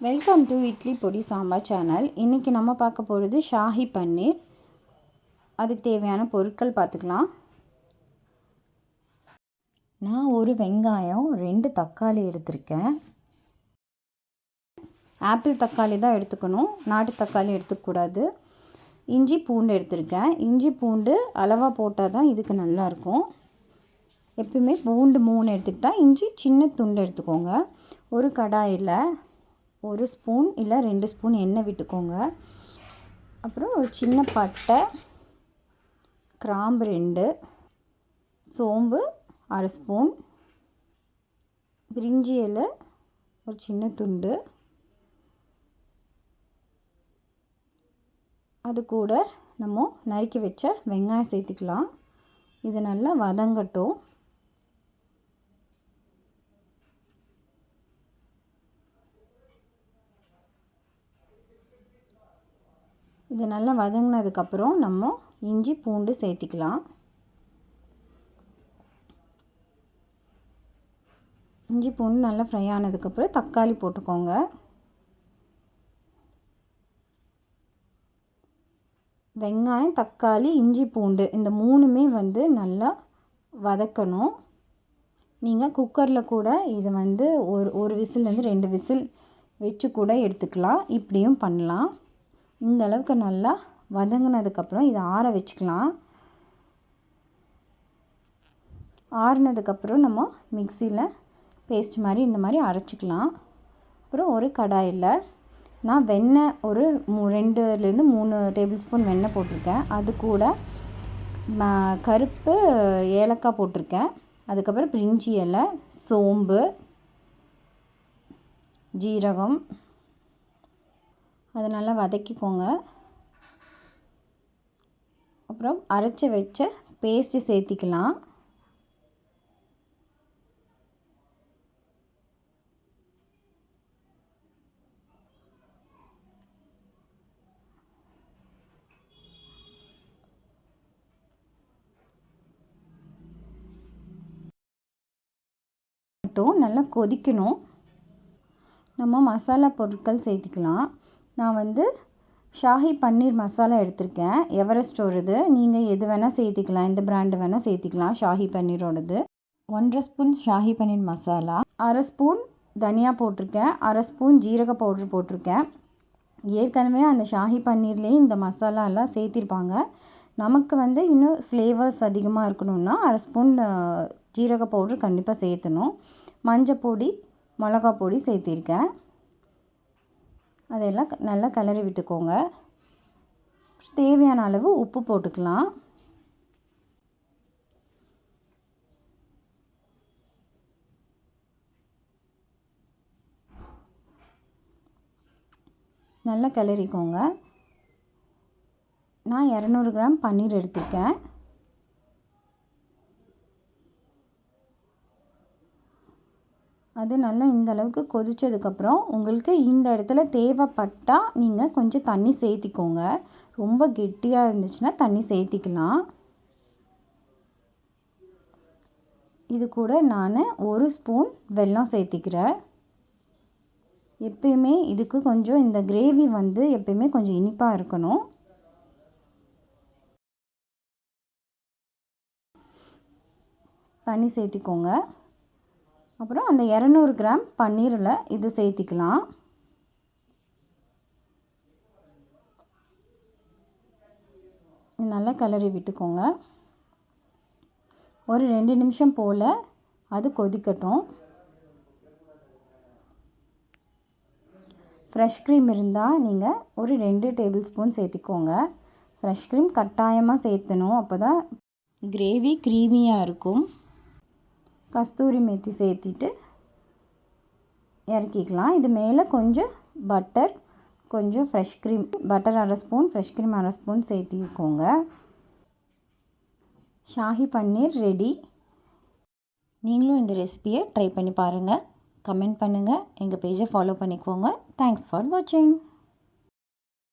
Welcome to idli பொடி sambar channel. இன்றைக்கி நம்ம பார்க்க போகிறது ஷாஹி பன்னீர். அதுக்கு தேவையான பொருட்கள் பார்த்துக்கலாம். நான் ஒரு வெங்காயம் 2 தக்காளி எடுத்திருக்கேன். ஆப்பிள் தக்காளி தான் எடுத்துக்கணும், நாட்டு தக்காளி எடுத்துக்கூடாது. இஞ்சி பூண்டு எடுத்திருக்கேன். இஞ்சி பூண்டு அளவாக போட்டால் தான் இதுக்கு நல்லாயிருக்கும். எப்பயுமே பூண்டு 3 எடுத்துக்கிட்டால் இஞ்சி சின்ன துண்டு எடுத்துக்கோங்க. ஒரு கடாயில் 1 ஸ்பூன் இல்லை 2 ஸ்பூன் எண்ணெய் விட்டுக்கோங்க. அப்புறம் ஒரு சின்ன பட்டை, கிராம்பு 2, சோம்பு 1/2 ஸ்பூன், பிரிஞ்சி இலை ஒரு சின்ன துண்டு, அது கூட நம்ம நறுக்கி வச்ச வெங்காயம் சேர்த்துக்கலாம். இது நல்லா வதங்கட்டும். இது நல்லா வதங்கினதுக்கப்புறம் நம்ம இஞ்சி பூண்டு சேர்த்திக்கலாம். இஞ்சி பூண்டு நல்லா ஃப்ரை ஆனதுக்கப்புறம் தக்காளி போட்டுக்கோங்க. வெங்காயம், தக்காளி, இஞ்சி பூண்டு இந்த 3மே நல்லா வதக்கணும். நீங்கள் குக்கரில் கூட இதை ஒரு விசில்லேருந்து 2 விசில் வச்சு கூட எடுத்துக்கலாம். இப்படியும் பண்ணலாம். இந்த அளவுக்கு நல்லா வதங்கினதுக்கப்புறம் இதை ஆற வச்சுக்கலாம். ஆறினதுக்கப்புறம் நம்ம மிக்சியில் பேஸ்ட் மாதிரி இந்த மாதிரி அரைச்சிக்கலாம். அப்புறம் ஒரு கடாயில் நான் வெண்ணெய் ஒரு 2லேருந்து 3 டேபிள் ஸ்பூன் வெண்ணெய் போட்டிருக்கேன். அது கூட கருப்பு ஏலக்காய் போட்டிருக்கேன். அதுக்கப்புறம் பிரிஞ்சி இலை, சோம்பு, ஜீரகம், அதை நல்லா வதக்கிக்கோங்க. அப்புறம் அரைச்சி வச்ச பேஸ்ட்டு சேர்த்திக்கலாம். நல்லா கொதிக்கணும். நம்ம மசாலா பொருட்கள் சேர்த்திக்கலாம். நான் ஷாஹி பன்னீர் மசாலா எடுத்திருக்கேன். எவரெஸ்டோடது. நீங்கள் எது வேணால் சேர்த்திக்கலாம், எந்த பிராண்டு வேணால் சேர்த்திக்கலாம். ஷாஹி பன்னீரோடது 1/2 ஸ்பூன் ஷாஹி பன்னீர் மசாலா, 1/2 ஸ்பூன் தனியா போட்டிருக்கேன், 1/2 ஸ்பூன் ஜீரக பவுட்ரு போட்டிருக்கேன். ஏற்கனவே அந்த ஷாஹி பன்னீர்லேயே இந்த மசாலாலாம் சேர்த்திருப்பாங்க. நமக்கு இன்னும் ஃப்ளேவர்ஸ் அதிகமாக இருக்கணும்னா 1/2 ஸ்பூன் ஜீரக பவுட்ரு கண்டிப்பாக சேர்த்தணும். மஞ்சள் பொடி, மிளகா பொடி சேர்த்திருக்கேன். அதெல்லாம் நல்லா கிளறி விட்டுக்கோங்க. தேவையான அளவு உப்பு போட்டுக்கலாம். நல்லா கிளறிக்கோங்க. நான் 200 கிராம் பன்னீர் எடுத்திருக்கேன். அது நல்லா இந்த அளவுக்கு கொதித்ததுக்கப்புறம் உங்களுக்கு இந்த இடத்துல தேவைப்பட்டால் நீங்கள் கொஞ்சம் தண்ணி சேர்த்திக்கோங்க. ரொம்ப கெட்டியாக இருந்துச்சுன்னா தண்ணி சேர்த்திக்கலாம். இது கூட நான் 1 ஸ்பூன் வெல்லம் சேர்த்திக்கிறேன். எப்பயுமே இதுக்கு கொஞ்சம் இந்த கிரேவி எப்பயுமே கொஞ்சம் இனிப்பாக இருக்கணும். தண்ணி சேர்த்திக்கோங்க. அப்புறம் அந்த 200 கிராம் பன்னீரில் இது சேர்த்திக்கலாம். நல்லா கிளறி விட்டுக்கோங்க. ஒரு 2 நிமிஷம் போல் அது கொதிக்கட்டும். ஃப்ரெஷ் க்ரீம் இருந்தால் நீங்கள் ஒரு 2 டேபிள் ஸ்பூன் சேர்த்திக்கோங்க. ஃப்ரெஷ் க்ரீம் கட்டாயமாக சேர்த்தணும், அப்போ தான் கிரேவி க்ரீமியாக இருக்கும். கஸ்தூரி மேத்தி சேர்த்திட்டு இறக்கிக்கலாம். இது மேலே கொஞ்சம் பட்டர், கொஞ்சம் fresh cream, butter 1/2 spoon, fresh cream 1/2 spoon சேர்த்திக்கோங்க. ஷாஹி பன்னீர் ரெடி. நீங்களும் இந்த ரெசிபியை ட்ரை பண்ணி பாருங்கள். கமெண்ட் பண்ணுங்கள். எங்கள் பேஜை ஃபாலோ பண்ணிக்கோங்க. தேங்க்ஸ் ஃபார் வாட்சிங்.